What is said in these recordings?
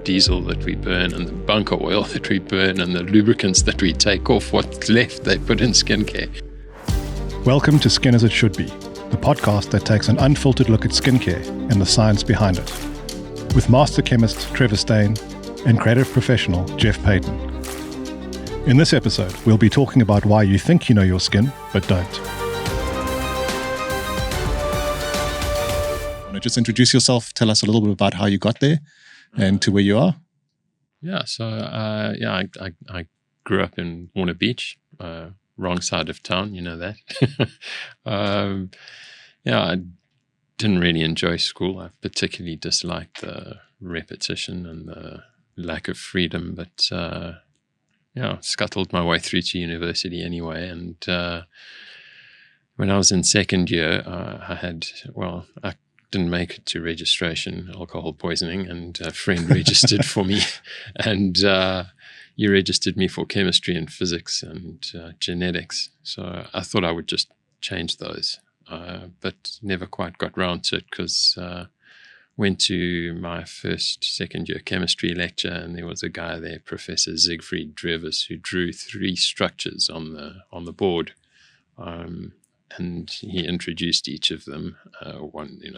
diesel that we burn and the bunker oil that we burn and the lubricants that we take off, what's left they put in skincare. Welcome to Skin As It Should Be, the podcast that takes an unfiltered look at skincare and the science behind it, with master chemist Trevor Steyn and creative professional Geoff Paton. In this episode, we'll be talking about why you think you know your skin, but don't. Just introduce yourself, tell us a little bit about how you got there and to where you are. Yeah, so I grew up in Warner Beach, wrong side of town, you know that. I didn't really enjoy school. I particularly disliked the repetition and the lack of freedom, but scuttled my way through to university anyway. And when I was in second year, I didn't make it to registration, alcohol poisoning, and a friend registered for me. And you registered me for chemistry and physics and genetics. So I thought I would just change those, but never quite got round to it because went to my second year chemistry lecture, and there was a guy there, Professor Siegfried Drevers, who drew 3 structures on the board. And he introduced each of them.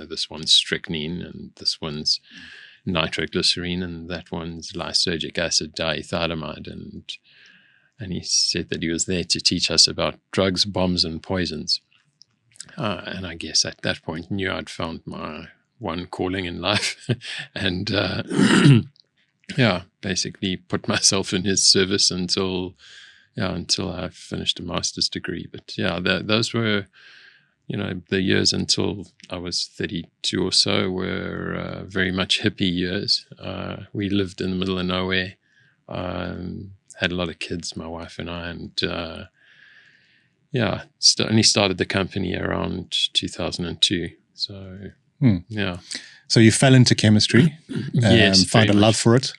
This one's strychnine, and this one's nitroglycerine, and that one's lysergic acid diethylamide. And he said that he was there to teach us about drugs, bombs, and poisons. And I guess at that point knew I'd found my one calling in life, and basically put myself in his service until I finished a master's degree. But those were, the years until I was 32 or so were very much hippie years. We lived in the middle of nowhere, had a lot of kids, my wife and I, and only started the company around 2002. So, So you fell into chemistry, yes, found a love for it.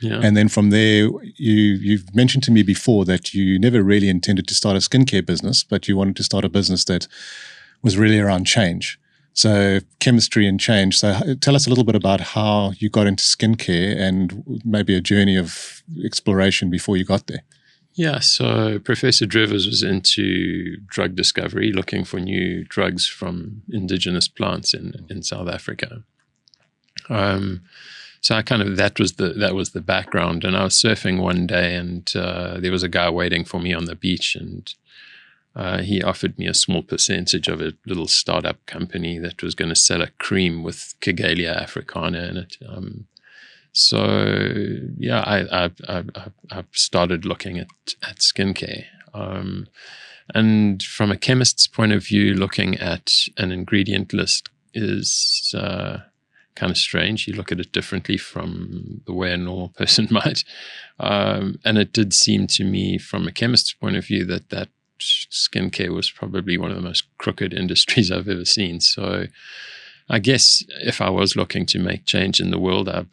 Yeah. And then from there, you've mentioned to me before that you never really intended to start a skincare business, but you wanted to start a business that was really around change. So chemistry and change. So tell us a little bit about how you got into skincare and maybe a journey of exploration before you got there. Yeah, so Professor Drevers was into drug discovery, looking for new drugs from indigenous plants in South Africa. So that was the background. And I was surfing one day, and there was a guy waiting for me on the beach, and he offered me a small percentage of a little startup company that was going to sell a cream with Camellia africana in it. I started looking at skincare. And from a chemist's point of view, looking at an ingredient list is kind of strange. You look at it differently from the way a normal person might. And it did seem to me from a chemist's point of view that skincare was probably one of the most crooked industries I've ever seen. So I guess if I was looking to make change in the world, I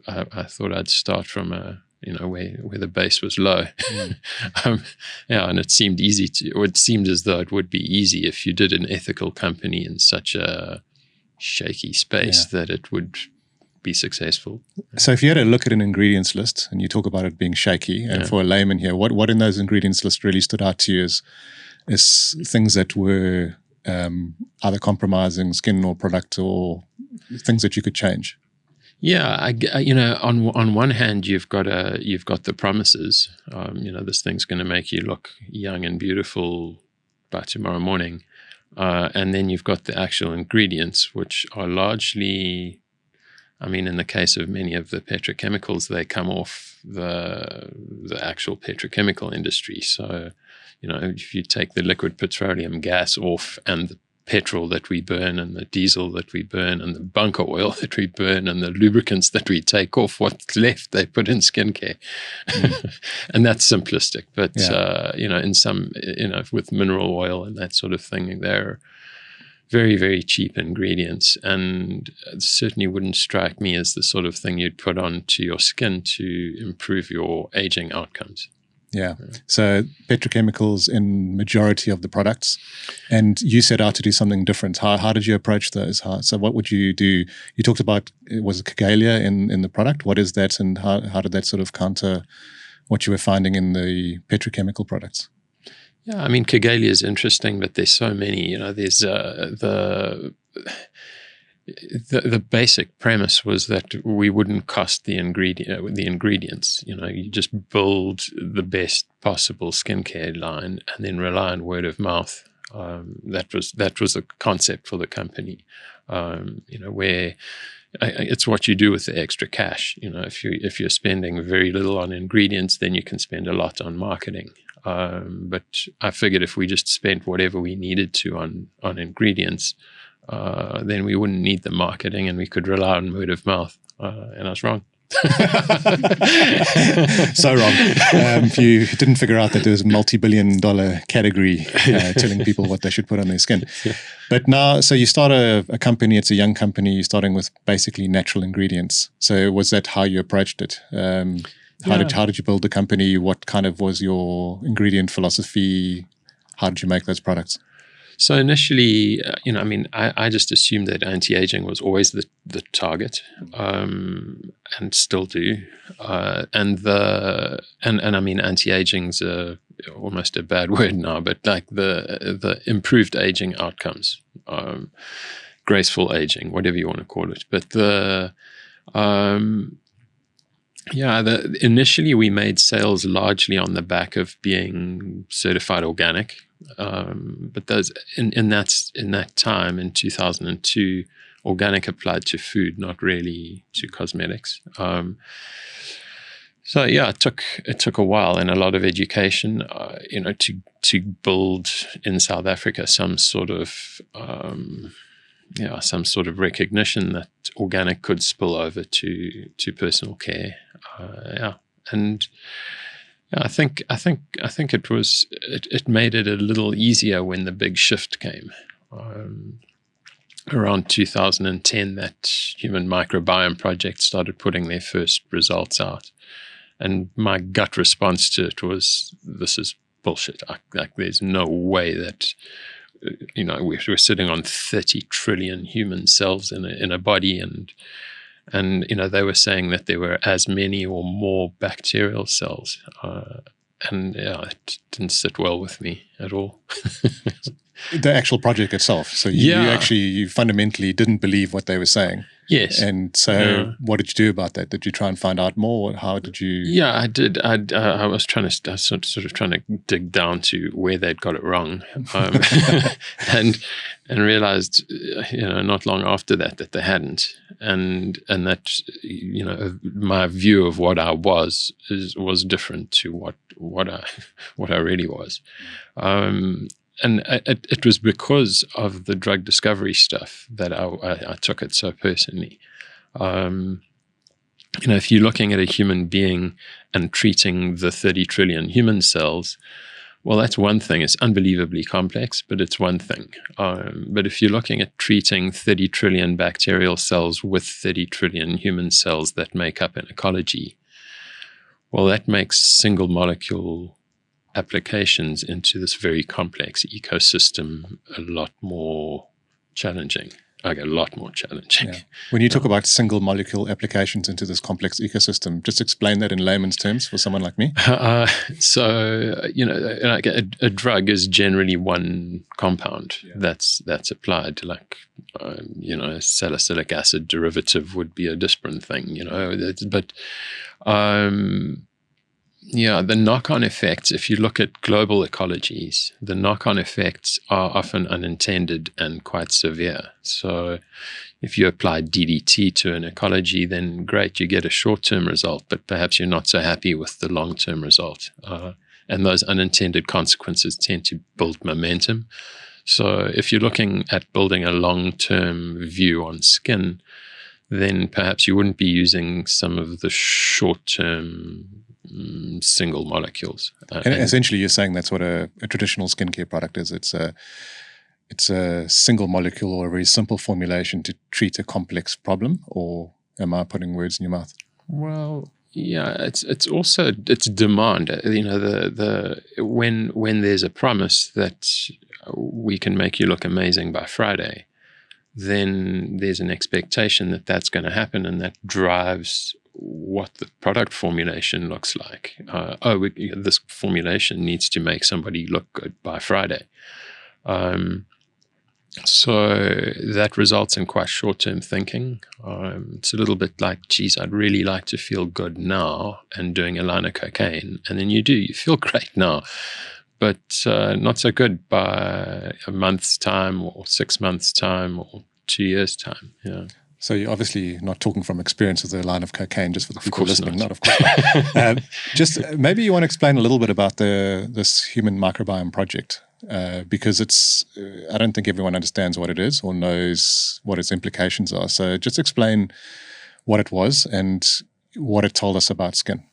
thought I'd start from where the base was low. And it seemed it seemed as though it would be easy if you did an ethical company in such a shaky space that it would be successful. So if you had a look at an ingredients list, and you talk about it being shaky, and for a layman here, what in those ingredients list really stood out to you as things that were either compromising skin or product, or things that you could change? Yeah, on one hand, you've got the promises. This thing's going to make you look young and beautiful by tomorrow morning. And then you've got the actual ingredients, which are largely, in the case of many of the petrochemicals, they come off the actual petrochemical industry. So, if you take the liquid petroleum gas off, and the petrol that we burn and the diesel that we burn and the bunker oil that we burn and the lubricants that we take off, what's left they put in skincare. And that's simplistic, but in some, with mineral oil and that sort of thing, they're very, very cheap ingredients, and it certainly wouldn't strike me as the sort of thing you'd put on to your skin to improve your aging outcomes. Yeah. So petrochemicals in majority of the products, and you set out to do something different. How did you approach those? So what would you do? You talked about, was it Cagalia in the product? What is that, and how did that sort of counter what you were finding in the petrochemical products? Yeah, I mean, Cagalia is interesting, but there's so many. There's the basic premise was that we wouldn't cost the ingredients. You just build the best possible skincare line and then rely on word of mouth. That was the concept for the company. Where it's what you do with the extra cash. If you're spending very little on ingredients, then you can spend a lot on marketing. But I figured if we just spent whatever we needed to on ingredients, then we wouldn't need the marketing and we could rely on word of mouth. And I was wrong. So wrong. If you didn't figure out that there was a multi-billion-dollar category telling people what they should put on their skin. Yeah. But now, so you start a company, it's a young company, you're starting with basically natural ingredients. So was that how you approached it? How did you build the company? What kind of was your ingredient philosophy? How did you make those products? So initially, I just assumed that anti-aging was always the target, and still do. And I mean, anti-aging's almost a bad word now, but like the improved aging outcomes, graceful aging, whatever you want to call it. But initially we made sales largely on the back of being certified organic. But those in that time in 2002, organic applied to food, not really to cosmetics. So yeah, it took a while and a lot of education, to build in South Africa some sort of recognition that organic could spill over to personal care. And I think it made it a little easier when the big shift came. Around 2010, that Human Microbiome project started putting their first results out. And my gut response to it was, this is bullshit. There's no way that, we're sitting on 30 trillion human cells in a body, and they were saying that there were as many or more bacterial cells. It didn't sit well with me at all. The actual project itself. So you fundamentally didn't believe what they were saying. Yes. And so what did you do about that? Did you try and find out more? How did you? Yeah, I did. I was sort of trying to dig down to where they'd got it wrong. And realized, not long after that they hadn't. And that, my view of what I was different to what I really was. And it was because of the drug discovery stuff that I took it so personally. If you're looking at a human being and treating the 30 trillion human cells, well, that's one thing. It's unbelievably complex, but it's one thing. But if you're looking at treating 30 trillion bacterial cells with 30 trillion human cells that make up an ecology, well, that makes single molecule applications into this very complex ecosystem a lot more challenging. Yeah. When you talk about single molecule applications into this complex ecosystem, just explain that in layman's terms for someone like me. Like a drug is generally one compound that's applied. Like, a salicylic acid derivative would be a disparate thing. The knock-on effects, if you look at global ecologies, the knock-on effects are often unintended and quite severe. So if you apply DDT to an ecology, then great, you get a short-term result, but perhaps you're not so happy with the long-term result. And those unintended consequences tend to build momentum. So if you're looking at building a long-term view on skin, then perhaps you wouldn't be using some of the short-term single molecules. And essentially, you're saying that's what a traditional skincare product is. It's a single molecule or a very simple formulation to treat a complex problem, or am I putting words in your mouth? Well, Yeah, it's also demand. When there's a promise that we can make you look amazing by Friday, then there's an expectation that that's going to happen, and that drives what the product formulation looks like. This formulation needs to make somebody look good by Friday. So that results in quite short-term thinking. It's a little bit like, geez, I'd really like to feel good now, and doing a line of cocaine. And then you feel great now, but not so good by a month's time or 6 months' time or 2 years' time. Yeah. So you're obviously not talking from experience with a line of cocaine, just for the people listening. Not. Of course not. Just maybe you want to explain a little bit about this human microbiome project, because I don't think everyone understands what it is or knows what its implications are. So just explain what it was and what it told us about skin.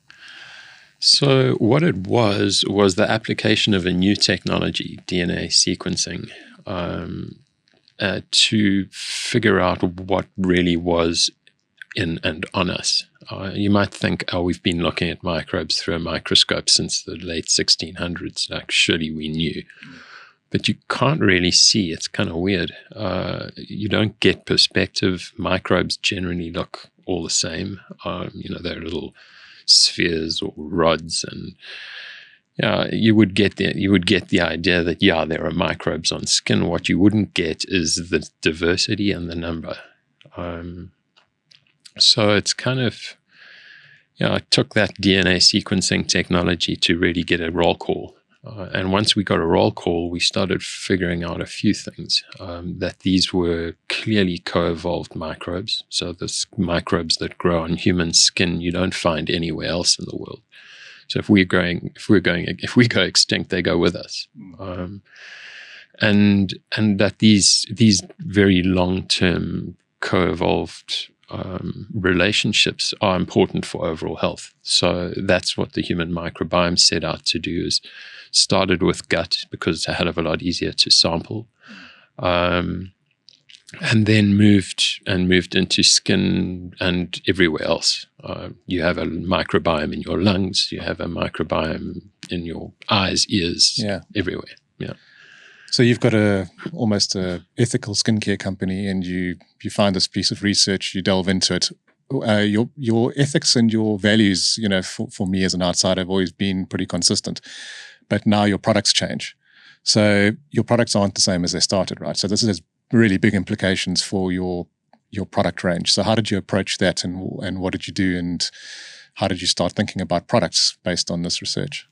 So what it was the application of a new technology, DNA sequencing, to figure out what really was in and on us. You might think, we've been looking at microbes through a microscope since the late 1600s. Like, surely we knew. But you can't really see. It's kind of weird. You don't get perspective. Microbes generally look all the same. They're little spheres or rods, and you would get the idea that there are microbes on skin. What you wouldn't get is the diversity and the number. So it's kind of, I took that DNA sequencing technology to really get a roll call. And once we got a roll call, we started figuring out a few things, that these were clearly co-evolved microbes. So the microbes that grow on human skin, you don't find anywhere else in the world. So if we go extinct, they go with us. And that these very long-term co-evolved relationships are important for overall health. So that's what the human microbiome set out to do. Is started with gut, because it's a hell of a lot easier to sample, and then moved into skin and everywhere else. You have a microbiome in your lungs. You have a microbiome in your eyes, ears, everywhere. Yeah. So you've got almost a ethical skincare company, and you find this piece of research, you delve into it. Your ethics and your values, for me as an outsider, have always been pretty consistent. But now your products change. So your products aren't the same as they started, right? So this has really big implications for your product range. So how did you approach that, and what did you do, and how did you start thinking about products based on this research?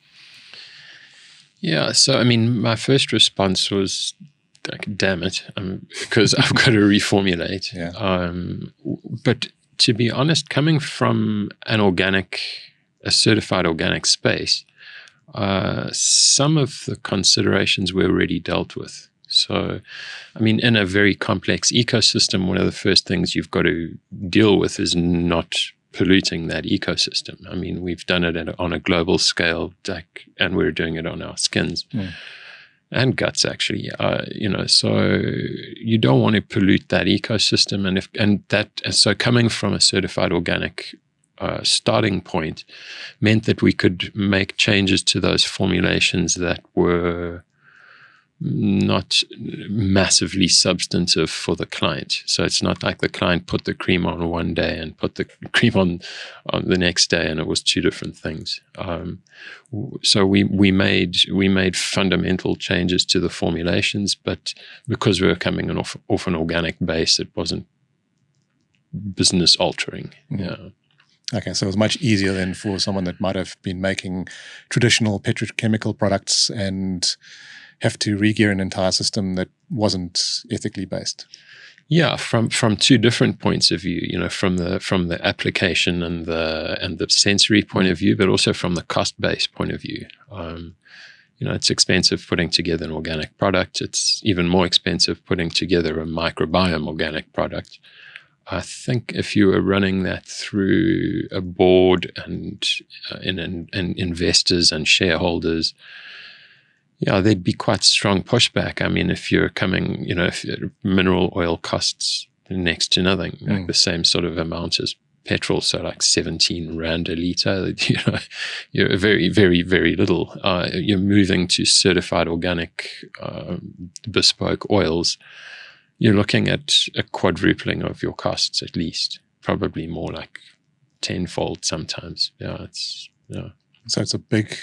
Yeah, so my first response was, like, damn it, because I've got to reformulate. Yeah. But to be honest, coming from a certified organic space, some of the considerations were already dealt with. So, in a very complex ecosystem, one of the first things you've got to deal with is not polluting that ecosystem. We've done it on a global scale, and we're doing it on our skins and guts, actually. So you don't want to pollute that ecosystem, so coming from a certified organic starting point meant that we could make changes to those formulations that were not massively substantive for the client. So it's not like the client put the cream on one day and put the cream on the next day, and it was two different things. So we made fundamental changes to the formulations, but because we were coming off an organic base, it wasn't business altering. Yeah. Okay, so it was much easier then for someone that might have been making traditional petrochemical products and have to re-gear an entire system that wasn't ethically based. Yeah, from two different points of view, from the application and the sensory point of view, but also from the cost-based point of view. It's expensive putting together an organic product. It's even more expensive putting together a microbiome organic product. I think if you were running that through a board and investors and shareholders, there'd be quite strong pushback. If you're if mineral oil costs next to nothing, like the same sort of amount as petrol, so like 17 rand a litre, you're very, very, very little. You're moving to certified organic bespoke oils. You're looking at a quadrupling of your costs at least, probably more like tenfold sometimes. So it's a big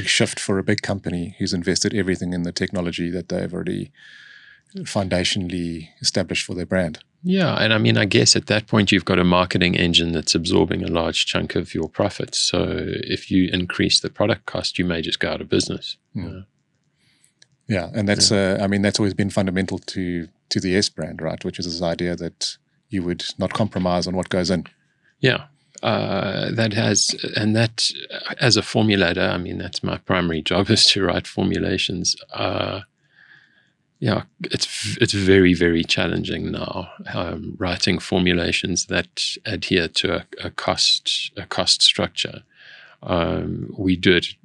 shift for a big company who's invested everything in the technology that they've already foundationally established for their brand. Yeah, and I mean, I guess at that point you've got a marketing engine that's absorbing a large chunk of your profits. So if you increase the product cost, you may just go out of business. Yeah, and that's that's always been fundamental to the Esse brand, right? Which is this idea that you would not compromise on what goes in. Yeah, that as a formulator, I mean, that's my primary job, is to write formulations. It's very, very challenging now, writing formulations that adhere to a cost structure. We do it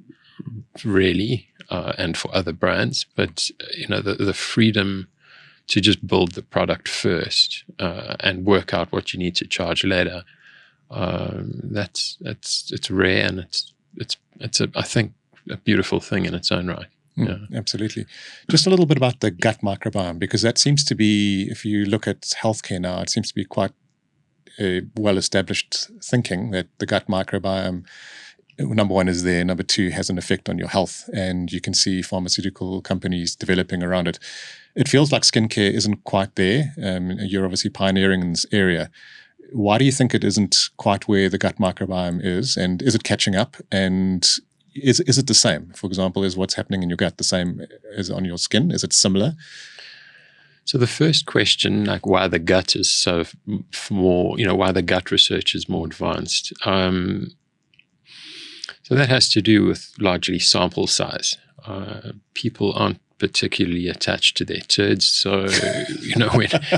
really, and for other brands, but the freedom to just build the product first and work out what you need to charge later. It's rare, and it's I think a beautiful thing in its own right. Yeah, absolutely. Just a little bit about the gut microbiome, because that seems to be, if you look at healthcare now, it seems to be quite a well-established thinking that the gut microbiome, number one, is there, number two, has an effect on your health, and you can see pharmaceutical companies developing around it. It feels like skincare isn't quite there. You're obviously pioneering in this area. Why do you think it isn't quite where the gut microbiome is, and is it catching up? And is it the same? For example, is what's happening in your gut the same as on your skin? Is it similar? So the first question, like why the gut is so more, why the gut research is more advanced. So that has to do with largely sample size. People aren't particularly attached to their turds, so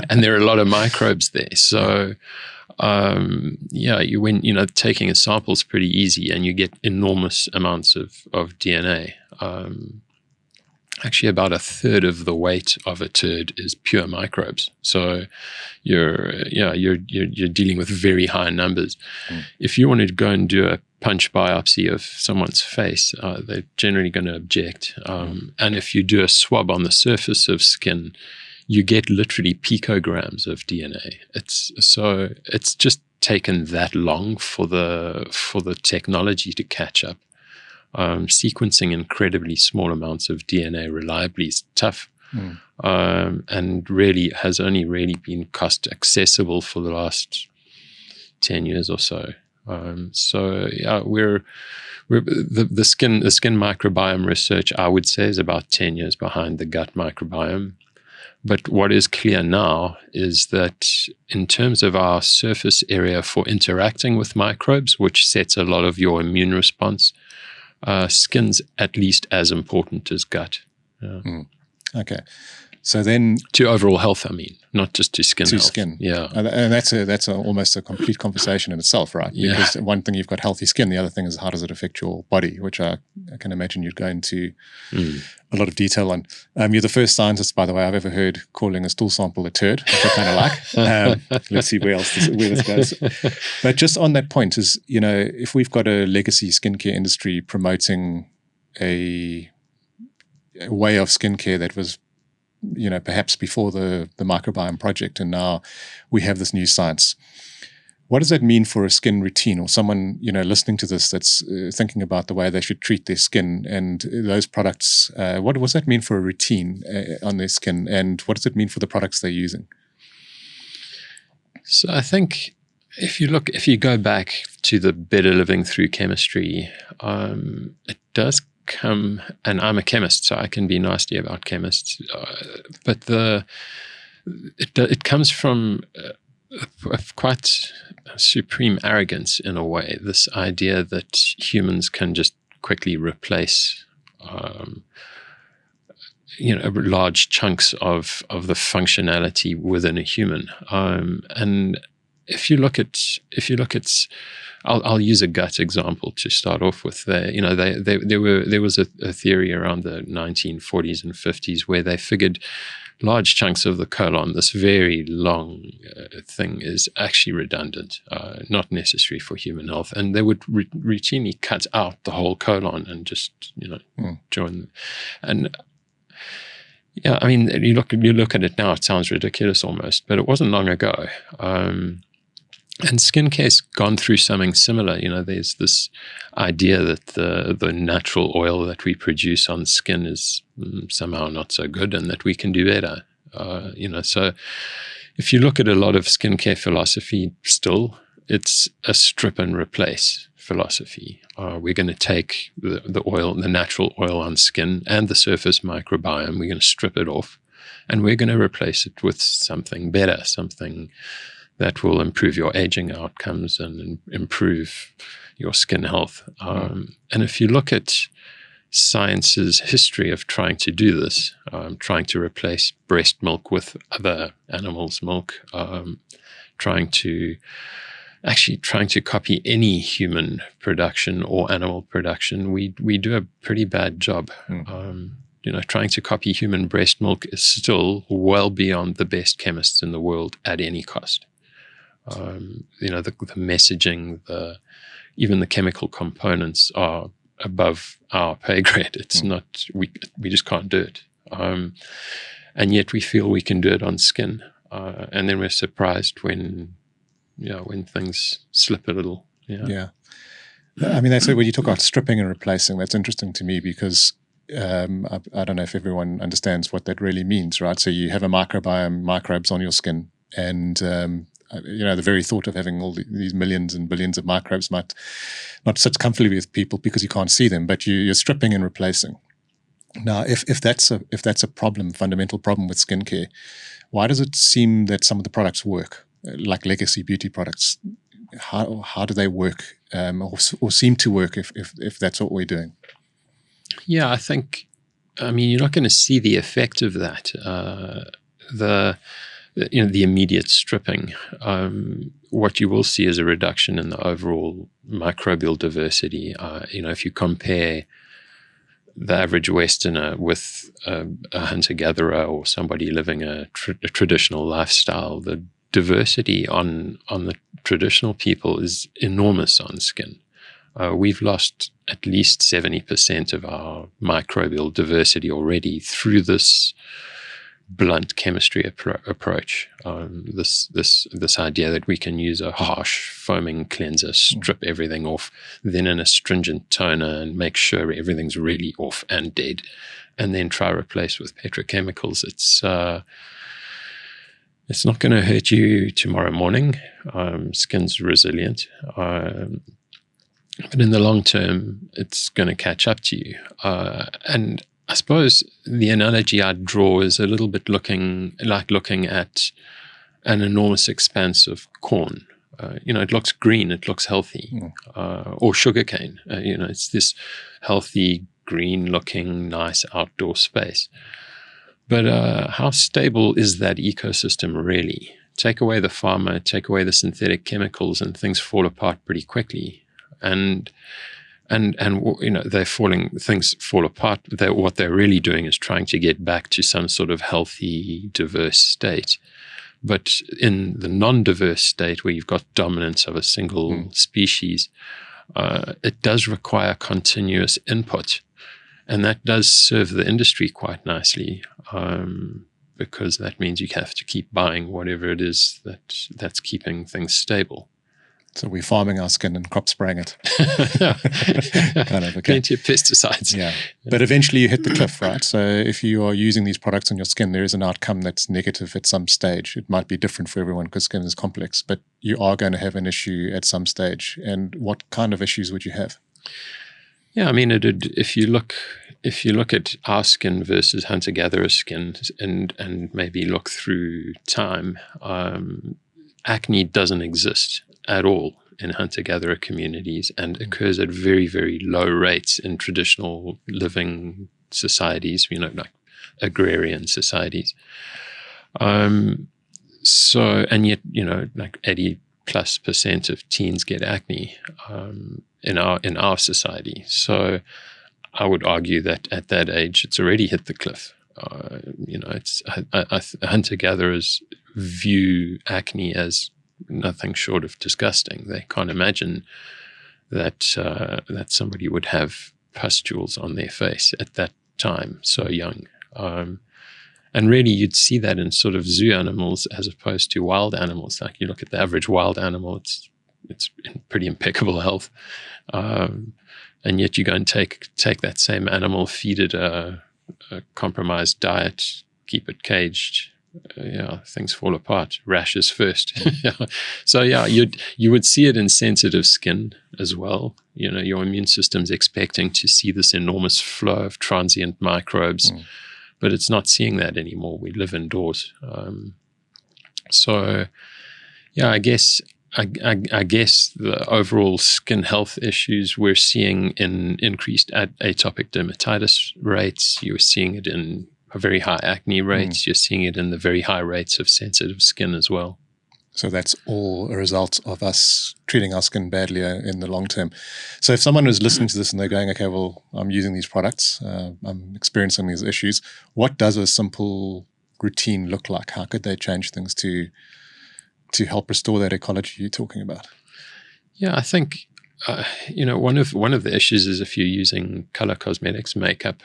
and there are a lot of microbes there. So taking a sample is pretty easy, and you get enormous amounts of DNA. Actually, about a third of the weight of a turd is pure microbes. So you're dealing with very high numbers. If you wanted to go and do a punch biopsy of someone's face, they're generally going to object. And if you do a swab on the surface of skin, you get literally picograms of DNA. It's just taken that long for the technology to catch up. Sequencing incredibly small amounts of DNA reliably is tough, and really has only really been cost accessible for the last 10 years or so. We're the skin microbiome research, I would say, is about 10 years behind the gut microbiome. But what is clear now is that in terms of our surface area for interacting with microbes, which sets a lot of your immune response, skin's at least as important as gut. Okay. So then, to overall health, I mean, not just to skin health. Skin. Yeah. And that's almost a complete conversation in itself, right? Yeah. Because one thing, you've got healthy skin. The other thing is, how does it affect your body, which I can imagine you'd go into a lot of detail on. You're the first scientist, by the way, I've ever heard calling a stool sample a turd, which I kind of like. Let's see where this goes. But just on that point is, if we've got a legacy skincare industry promoting a way of skincare that was, perhaps before the microbiome project, and now we have this new science. What does that mean for a skin routine, or someone, listening to this that's thinking about the way they should treat their skin and those products? What does that mean for a routine on their skin, and what does it mean for the products they're using? So I think if you go back to the better living through chemistry, it does come, and I'm a chemist, so I can be nasty about chemists, but it comes from a quite supreme arrogance in a way. This idea that humans can just quickly replace, large chunks of the functionality within a human, and if you look at, I'll use a gut example to start off with. There was a theory around the 1940s and 50s where they figured large chunks of the colon, this very long thing, is actually redundant, not necessary for human health. And they would routinely cut out the whole colon and just, join. And yeah, I mean, you look at it now, it sounds ridiculous almost, but it wasn't long ago. And skincare's gone through something similar. There's this idea that the natural oil that we produce on skin is somehow not so good and that we can do better. So if you look at a lot of skincare philosophy still, it's a strip and replace philosophy. We're going to take the oil, the natural oil on skin and the surface microbiome, we're going to strip it off and we're going to replace it with something better, something that will improve your aging outcomes and improve your skin health. And if you look at science's history of trying to do this, trying to replace breast milk with other animals' milk, trying to copy any human production or animal production, we do a pretty bad job. Trying to copy human breast milk is still well beyond the best chemists in the world at any cost. The messaging, even the chemical components are above our pay grade. It's not, we just can't do it. And yet we feel we can do it on skin. And then we're surprised when things slip a little. Yeah. I mean, that's when you talk about stripping and replacing, that's interesting to me because I don't know if everyone understands what that really means, right? So you have a microbiome, microbes on your skin, and the very thought of having all these millions and billions of microbes might not sit comfortably with people because you can't see them, but you're stripping and replacing. Now, if that's a problem, fundamental problem with skincare, why does it seem that some of the products work, like legacy beauty products? How do they work, or seem to work if that's what we're doing? Yeah, you're not going to see the effect of that. The immediate stripping. What you will see is a reduction in the overall microbial diversity. If you compare the average Westerner with a hunter-gatherer or somebody living a traditional lifestyle, the diversity on the traditional people is enormous on skin. We've lost at least 70% of our microbial diversity already through this blunt chemistry approach. This idea that we can use a harsh foaming cleanser, strip everything off, then an astringent toner and make sure everything's really off and dead, and then try to replace with petrochemicals. It's not going to hurt you tomorrow morning. Skin's resilient. But in the long term, it's going to catch up to you. And I suppose the analogy I'd draw is a little bit looking at an enormous expanse of corn. It looks green, it looks healthy, or sugarcane. It's this healthy, green-looking, nice outdoor space. But how stable is that ecosystem really? Take away the farmer, take away the synthetic chemicals, and things fall apart pretty quickly. And things fall apart. What they're really doing is trying to get back to some sort of healthy, diverse state. But in the non-diverse state, where you've got dominance of a single species, it does require continuous input. And that does serve the industry quite nicely, because that means you have to keep buying whatever it is that's keeping things stable. So we're farming our skin and crop spraying it. Kind of, okay. Plenty of pesticides. Yeah. But eventually you hit the cliff, right? So if you are using these products on your skin, there is an outcome that's negative at some stage. It might be different for everyone because skin is complex, but you are going to have an issue at some stage. And what kind of issues would you have? Yeah, if you look at our skin versus hunter-gatherer skin and maybe look through time, acne doesn't exist at all in hunter-gatherer communities and occurs at very, very low rates in traditional living societies, like agrarian societies. And yet, like 80+% of teens get acne in our society. So I would argue that at that age, it's already hit the cliff. it's hunter-gatherers view acne as nothing short of disgusting. They can't imagine that somebody would have pustules on their face at that time, so young. And really, you'd see that in sort of zoo animals as opposed to wild animals. Like you look at the average wild animal, it's in pretty impeccable health, and yet you go and take that same animal, feed it a compromised diet, keep it caged. Things fall apart. Rashes first. So you would see it in sensitive skin as well. Your immune system's expecting to see this enormous flow of transient microbes, but it's not seeing that anymore. We live indoors. I guess the overall skin health issues we're seeing in increased atopic dermatitis rates. You're seeing it in very high acne rates. You're seeing it in the very high rates of sensitive skin as well. So that's all a result of us treating our skin badly in the long term. So if someone is listening to this and they're going, okay, well, I'm using these products, I'm experiencing these issues, what does a simple routine look like? How could they change things to help restore that ecology you're talking about? Yeah, I think one of the issues is if you're using color cosmetics, makeup,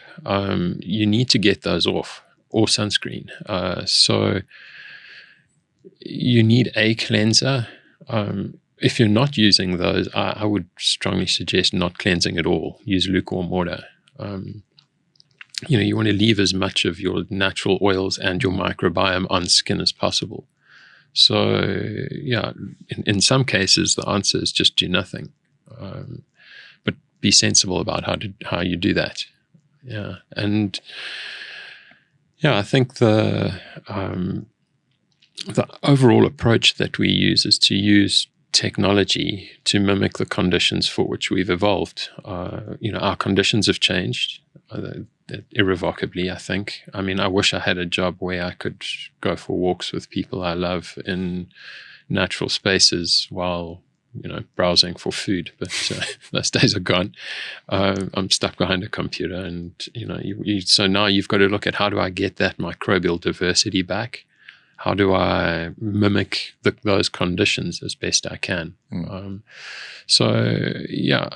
you need to get those off, or sunscreen. So you need a cleanser. If you're not using those, I would strongly suggest not cleansing at all. Use lukewarm water. You want to leave as much of your natural oils and your microbiome on skin as possible. So in some cases, the answer is just do nothing. But be sensible about how you do that. And I think the overall approach that we use is to use technology to mimic the conditions for which we've evolved. Our conditions have changed irrevocably, I think. I mean, I wish I had a job where I could go for walks with people I love in natural spaces while browsing for food, but those days are gone. I'm stuck behind a computer, and so now you've got to look at, how do I get that microbial diversity back? How do I mimic those conditions as best I can?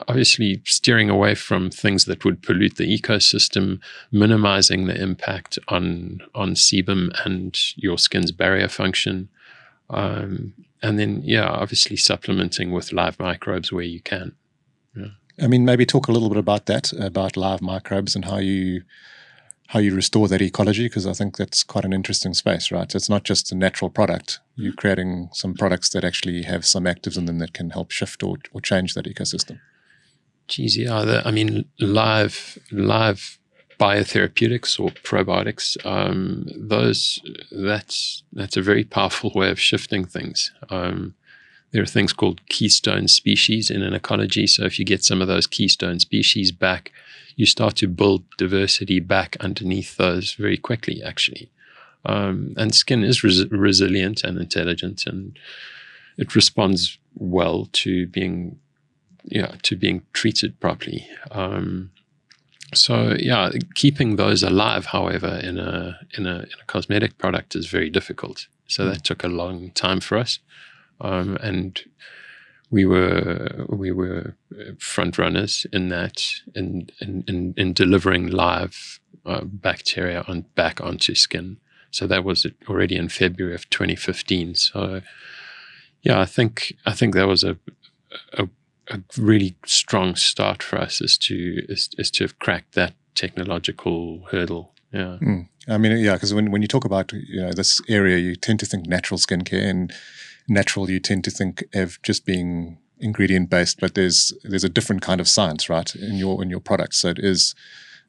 Obviously steering away from things that would pollute the ecosystem, minimizing the impact on sebum and your skin's barrier function. And then, obviously supplementing with live microbes where you can. I mean, maybe talk a little bit about that, about live microbes and how you restore that ecology, because I think that's quite an interesting space, right? It's not just a natural product. You're creating some products that actually have some actives in them that can help shift or change that ecosystem. Geez, live biotherapeutics or probiotics, that's a very powerful way of shifting things. There are things called keystone species in an ecology. So if you get some of those keystone species back, you start to build diversity back underneath those very quickly, actually. And skin is resilient and intelligent, and it responds well to being treated properly. Keeping those alive, however, in a cosmetic product is very difficult. So that took a long time for us, and we were front runners in that, in delivering live bacteria back onto skin. So that was already in February of 2015. So I think that was a really strong start for us, is to have cracked that technological hurdle. Yeah. I mean, because when you talk about this area, you tend to think natural skincare, and natural you tend to think of just being ingredient based, but there's a different kind of science, right, in your products. So it is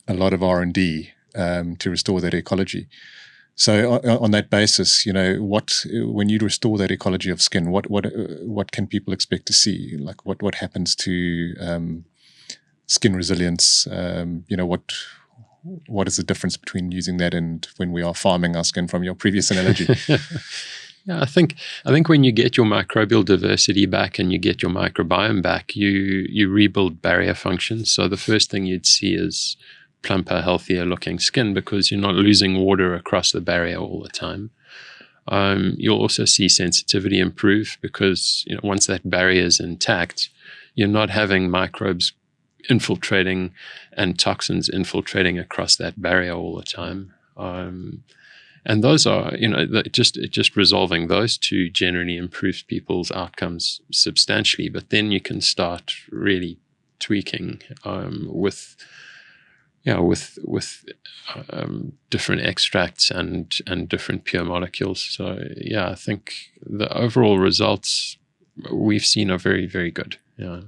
a lot of R&D to restore that ecology. So on that basis, when you restore that ecology of skin, what can people expect to see? Like what happens to skin resilience? What is the difference between using that and when we are farming our skin, from your previous analogy? I think when you get your microbial diversity back and you get your microbiome back, you rebuild barrier function. So the first thing you'd see is plumper, healthier looking skin because you're not losing water across the barrier all the time. You'll also see sensitivity improve because once that barrier is intact, you're not having microbes infiltrating and toxins infiltrating across that barrier all the time. And those are, just resolving those two generally improves people's outcomes substantially. But then you can start really tweaking with different extracts and different pure molecules. So yeah, I think the overall results we've seen are very, very good. Yeah.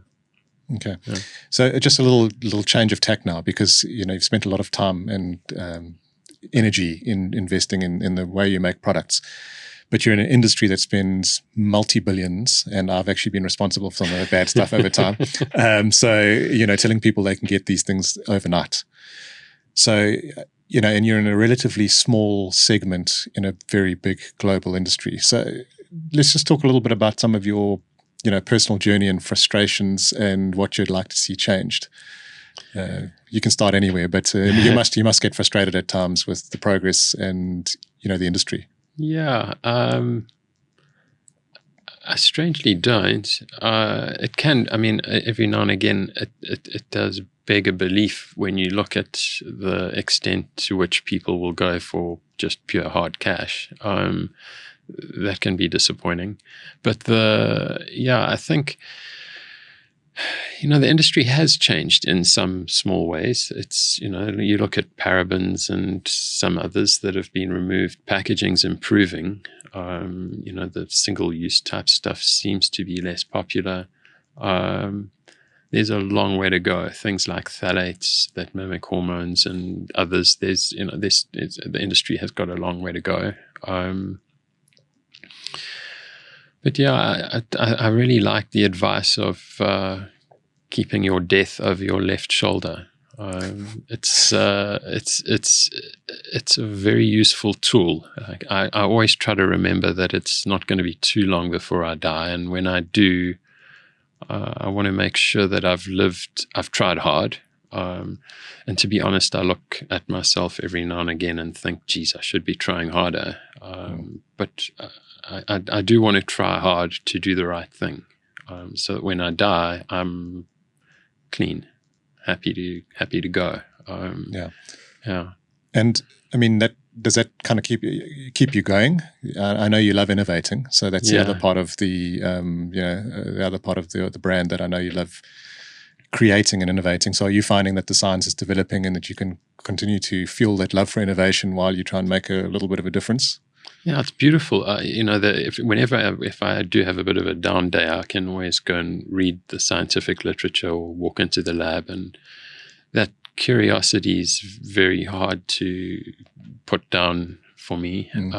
Okay. Yeah. So just a little change of tack now, because you've spent a lot of time and energy in investing in the way you make products. But you're in an industry that spends multi-billions, and I've actually been responsible for some of the bad stuff over time. So, telling people they can get these things overnight. So, and you're in a relatively small segment in a very big global industry. So let's just talk a little bit about some of your, personal journey and frustrations and what you'd like to see changed. You can start anywhere, but you must get frustrated at times with the progress and, the industry. Yeah, I strangely don't. It can. I mean, every now and again, it does beg a belief when you look at the extent to which people will go for just pure hard cash. That can be disappointing. But I think, the industry has changed in some small ways. It's, you look at parabens and some others that have been removed. Packaging's improving. The single-use type stuff seems to be less popular. There's a long way to go. Things like phthalates that mimic hormones and others. The industry has got a long way to go. But yeah, I really like the advice of keeping your death over your left shoulder. It's a very useful tool. I always try to remember that it's not going to be too long before I die, and when I do, I want to make sure that I've tried hard. And to be honest, I look at myself every now and again and think, geez, I should be trying harder. But I do want to try hard to do the right thing, so that when I die, I'm clean, happy to go. Yeah. And I mean, does that kind of keep you going? I know you love innovating, so that's the other part of the the brand that I know you love creating and innovating. So are you finding that the science is developing and that you can continue to fuel that love for innovation while you try and make a little bit of a difference? Yeah, it's beautiful. If I do have a bit of a down day, I can always go and read the scientific literature or walk into the lab, and that curiosity is very hard to put down for me. And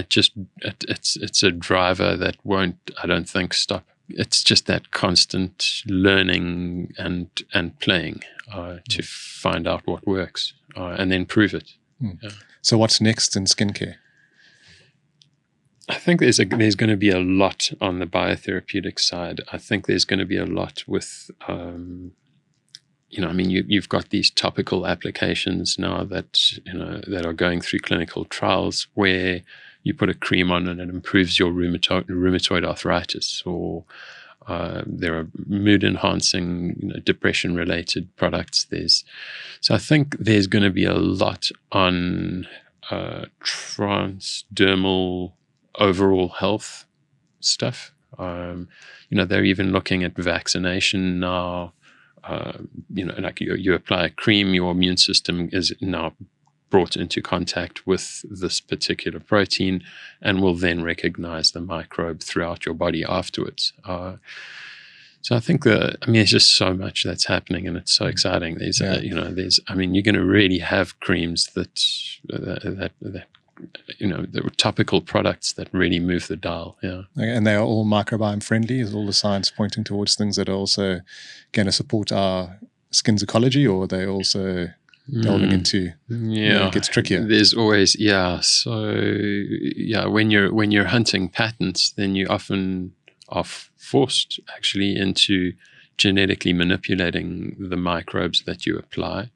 it's a driver that won't, I don't think, stop. It's just that constant learning and playing to find out what works and then prove it. Yeah. So what's next in skincare? I think there's going to be a lot on the biotherapeutic side. I think there's going to be a lot with, you've got these topical applications now that are going through clinical trials where you put a cream on and it improves your rheumatoid arthritis, or there are mood-enhancing, depression-related products. So I think there's going to be a lot on transdermal overall health stuff. They're even looking at vaccination now. Like you apply a cream, your immune system is now brought into contact with this particular protein and will then recognize the microbe throughout your body afterwards. So I think there's just so much that's happening, and it's so exciting. You're going to really have creams that the topical products that really move the dial. Yeah. And they are all microbiome friendly. Is all the science pointing towards things that are also going to support our skin's ecology, or are they also delving into, it gets trickier? There's always, So when you're hunting patents, then you often are forced actually into genetically manipulating the microbes that you apply.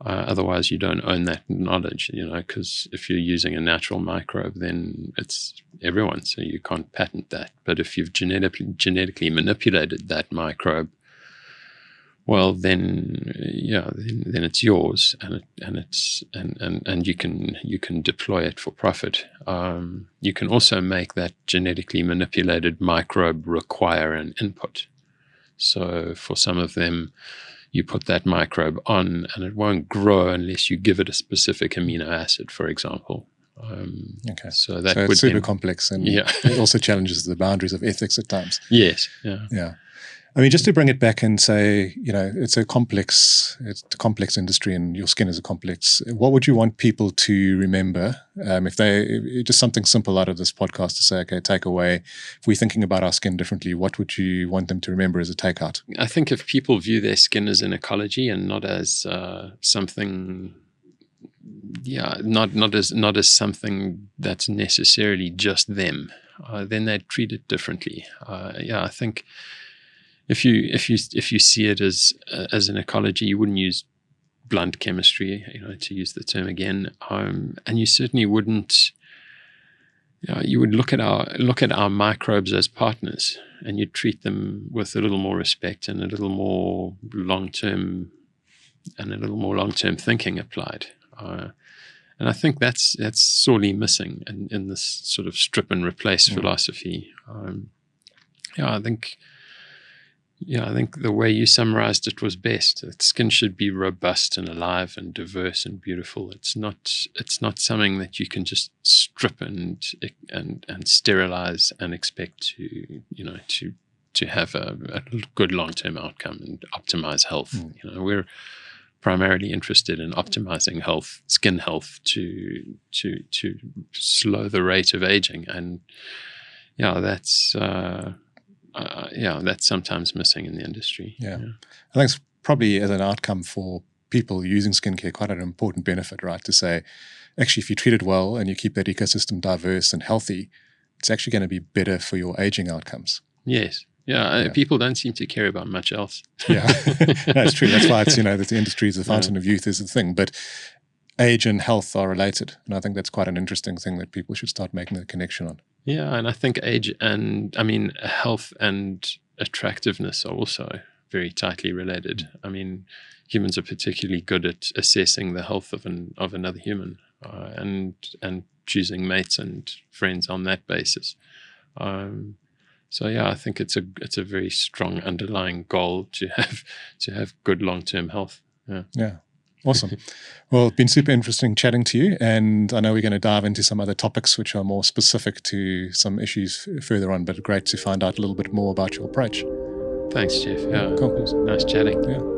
Otherwise, you don't own that knowledge, because if you're using a natural microbe, then it's everyone, so you can't patent that. But if you've genetically manipulated that microbe, well, then then it's yours, and you can deploy it for profit. You can also make that genetically manipulated microbe require an input. So for some of them, you put that microbe on, and it won't grow unless you give it a specific amino acid, for example. Okay. So that so would it's super complex, and it also challenges the boundaries of ethics at times. Yes. Yeah. Yeah. I mean, just to bring it back and say, it's a complex industry, and your skin is a complex. What would you want people to remember if just something simple out of this podcast to say, okay, take away, if we're thinking about our skin differently, what would you want them to remember as a takeout? I think if people view their skin as an ecology and not as something, not as something that's necessarily just them, then they'd treat it differently. I think. If you see it as an ecology, you wouldn't use blunt chemistry, to use the term again, and you certainly wouldn't. You would look at our microbes as partners, and you'd treat them with a little more respect and a little more long-term thinking applied. And I think that's sorely missing in this sort of strip and replace philosophy. I think the way you summarized it was best. That skin should be robust and alive and diverse and beautiful. It's not something that you can just strip and sterilize and expect to have a good long-term outcome and optimize health. We're primarily interested in optimizing skin health to slow the rate of aging, and that's sometimes missing in the industry. Yeah. I think it's probably as an outcome for people using skincare quite an important benefit, right? To say, actually, if you treat it well and you keep that ecosystem diverse and healthy, it's actually going to be better for your aging outcomes. Yes. Yeah. People don't seem to care about much else. Yeah, that's true. That's why it's, that the industry is the fountain of youth is the thing. But age and health are related. And I think that's quite an interesting thing that people should start making the connection on. Yeah, and I think health and attractiveness are also very tightly related. I mean, humans are particularly good at assessing the health of another human and choosing mates and friends on that basis. I think it's a very strong underlying goal to have good long-term health. Yeah. Awesome. Well, it's been super interesting chatting to you, and I know we're going to dive into some other topics which are more specific to some issues further on, but great to find out a little bit more about your approach. Thanks, Geoff. Yeah, cool. It was nice chatting. Yeah.